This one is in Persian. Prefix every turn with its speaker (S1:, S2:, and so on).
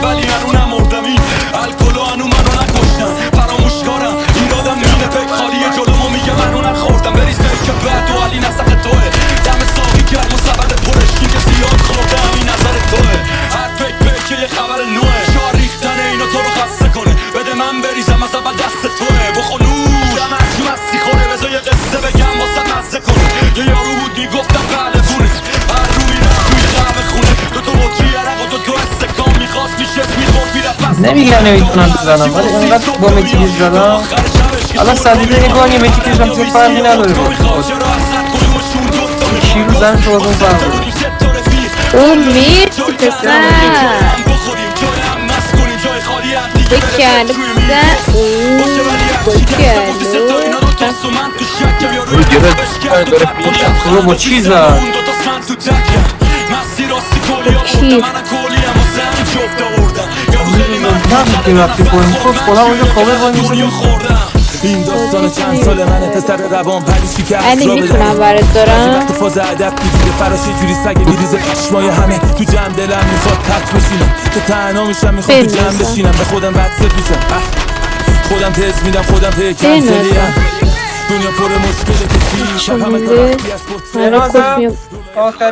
S1: ولی هنو نمردمی الکل و هنو منو نکشتن فراموشکارم ایرادم مینه پک خالیه جلومو میگه منو نخوردم بریز که بعد و علی نسخ توه دم ساقی کرد و سبد پرش این که زیاد خوردم این نظر توه هر پک یه خبر نوه شار ریختن اینو تو رو خسته کنه بده من بریزم از اول دست توه بخونوش دم هرچی مستی خوره بذار یه قصه بگم واسه مزه کنه یه یارو بود میگفتم قلبونه هر رو میرفت توی قهوه خونه دوتا بطری عرق و دوتا استکان میخواست میشست میخورد میرفت بست
S2: نمیگم نمیتونم بزنم ولی اینقدر با متیکش زدم الان صدیده یه گانی متیکش هم چون فرقی نداره با شیرو زن تو بازم فرق
S3: اون میرسی پسر بکنه بودن
S2: تو با چی زد؟ نمیدونم رفتی کنیم خود خودم اونجا کامل باید میزنیم
S1: این داستان چند سال منه پسر روان پریشی که
S3: علی میتونم برات دارم
S1: وقت فاز ادب میگیره فراشی جوری سگه میریزه پشمای همه تو جمع دلم میخواد تک بشینم تو تنها میشم میخواد تو جمع بشینم به خودم بد سد میشم خودم تست میدم خودم پی کنسلیم دنیا پر مشکله کشی شب همه تا وقتی از
S3: آخری